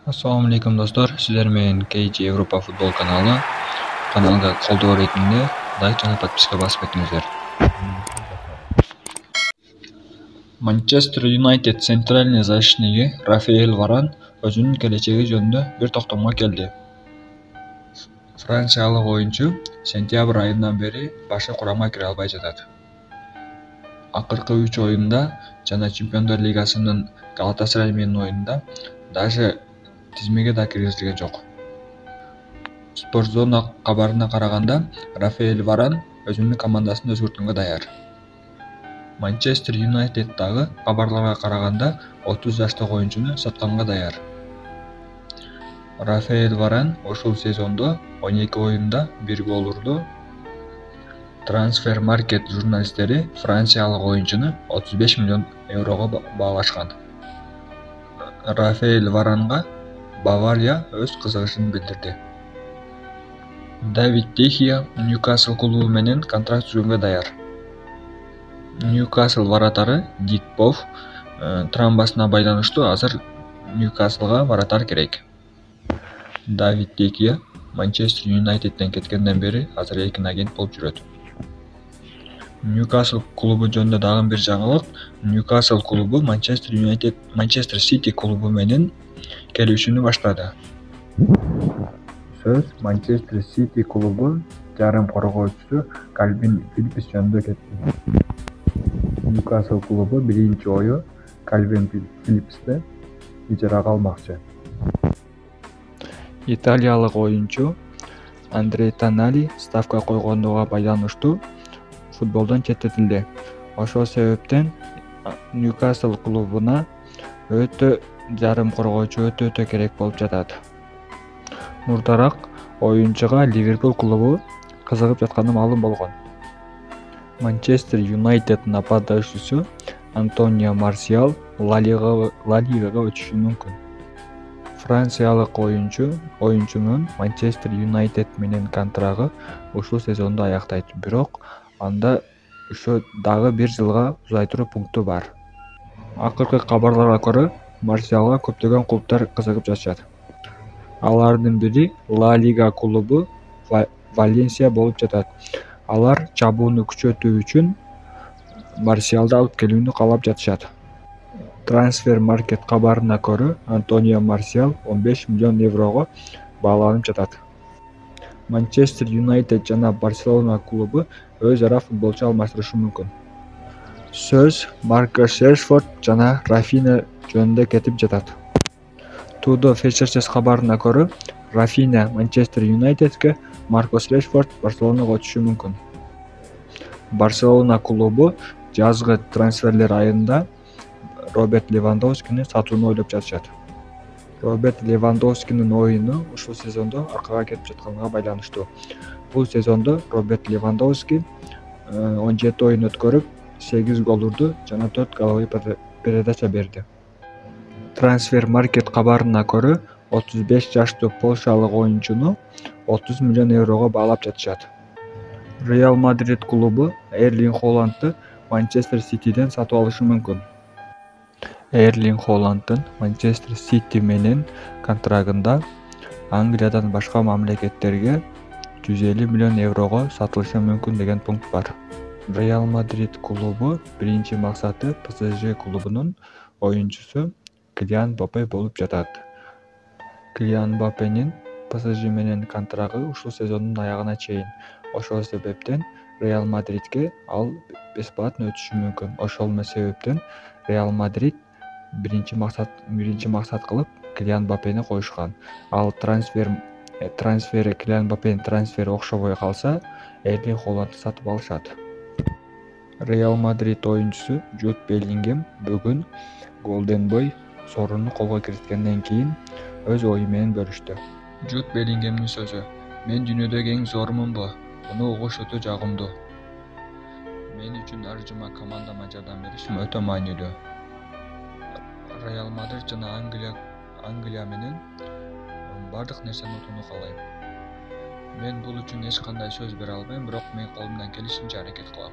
Assalamu alaikum dostlar. Sizler менен KG Европа футбол каналы. Каналга колдоо ретинде лайк жана подписка басып өтүңүздөр. Манчестер Юнайтед центральный защитниги Рафаэль Варан өзүнүн келечеги жөнүндө бир токтомго келди. Франциялык оюнчу сентябрь айынан бери башкы курамга кире албай жатат. Акыркы 3 оюнда жана Чемпиондор лигасынын Галатасарай менен оюнунда даже тизмеге да киргизилген жок. Спортзона кабарына караганда, Рафаэль Варан өзүнүн командасын өзгөрткөнгө даяр. Манчестер Юнайтед дагы кабарларга караганда 30 жаштагы оюнчуну сатканга даяр. Рафаэль Варан ушул сезондо 12 оюнда 1 гол урду. Трансфер маркет журналисттери франциялык оюнчуну 35 миллион еврого баалашкан. Рафаэль Варанга Бавария өз кызыгышын билдирди. Давид Техия Ньюкасл клубу менен контракт түзгөнгө даяр. Ньюкасл варатары Дик Бов травмасына байланыштуу азыр Ньюкаслга варатар керек. Давид Техия Манчестер Юнайтедден кеткенден бери азыр эркин агент болуп жүрөт. Ньюкасл клубу жөнүндө дагы бир жаңылык. Ньюкасл клубу Манчестер Сити клубу менен келишүүнү баштады. Сөз Манчестер Сити клубу жарым коргоочусу Кальвин Филипс жөнүндө кетти. Ньюкасл клубу биринчи ою Кальвин Филипсти ижарага алмакчы. Италиялык оюнчу Андрей Тонали ставка койгондуга байланыштуу футболдон четтетилди. Ошол себептен Ньюкасл клубуна жарым коргоочу өтө керек болуп жатат. Мурдараак оюнчуга Ливерпуль клубу кызыгып жатканы маалым болгон. Манчестер Юнайтед нападаучусу Антонио Марсиал Ла Лигага өтүшү мүмкүн. Франциялык оюнчунун Манчестер Юнайтед менен контрагы ушул сезондо аяктайт, бирок анда ошо дагы 1 жылга узайтыруу пункту бар. Акыркы кабарларга көрө, Марсиалга көптөгөн клубдар кызыгып жатышат. Алардын бири Ла Лига клубу Валенсия болуп жатат. Алар чабууну күчөтүү үчүн Марсиалды алып келүүнү каалап жатышат. Трансфер маркет кабарына көрө, Антонио Марсиал 15 миллион еврого бааланып жатат. Манчестер Юнайтед жана Барселона клубу өз ара футболчу алмаштырышы мүмкүн. Сөз Маркос Решфорд жана Рафина жөнүндө кетип жатат. Тудо Фешерчес кабарына көрө, Рафина Манчестер Юнайтедке, Маркос Решфорд Барселонага өтүшү мүмкүн. Барселона клубу жазгы трансферлер айында Роберт Левандовскини сатууну ойлоп жатышат. Роберт Левандовскинин оюну ушул сезондо аркага кетип жатканга байланыштуу. Бул сезондо Роберт Левандовски 17 оюн өткөрүп, 8 гол урду жана 4 головой передача берди. Трансфер маркет кабарына көрө, 35 жаштуу Польшалык оюнчуну 30 миллион еврого баалап жатышат. Реал Мадрид клубу Эрлинг Холландты Манчестер Ситиден сатып алышы мүмкүн. Эрлинг Холланддын Манчестер Сити менен контрагында Англиядан башка мамлекеттерге 150 миллион еврого сатылышы мүмкүн деген пункт бар. Реал Мадрид клубу биринчи максаты ПСЖ клубунун оюнчусу Килиан Мбаппе болуп жатат. Килиан Мбаппенин ПСЖ менен контрагы ушул сезондун аягына чейин. Ошол себептен Реал Мадридке ал бесплатно өтүшү мүмкүн. Ошол себептен Реал Мадрид биринчи максат кылып Килиан Мбаппени коюшкан. Ал трансфери Килиан Мбаппенин трансфери окшобой калса, Эрлинг Холландты сатып алышат. Реал Мадрид оюнчусу Жуд Беллингем бүгүн Golden Boy сорунну колго киргизгенден кийин өз ою менен бөлүштү. Жуд Беллингемдин сөзү: "Мен дүйнөдөгү эң зорумунбу? Муну угуш өтө жагымдуу. Мен үчүн ар жума командама жардам беришим өтө маанилүү. Реал Мадрид жана Англия менен бардык нерсени утууну каалайм. Мен бул үчүн эч кандай сөз бере албайм, бирок мен колумдан келишинче аракет кылам."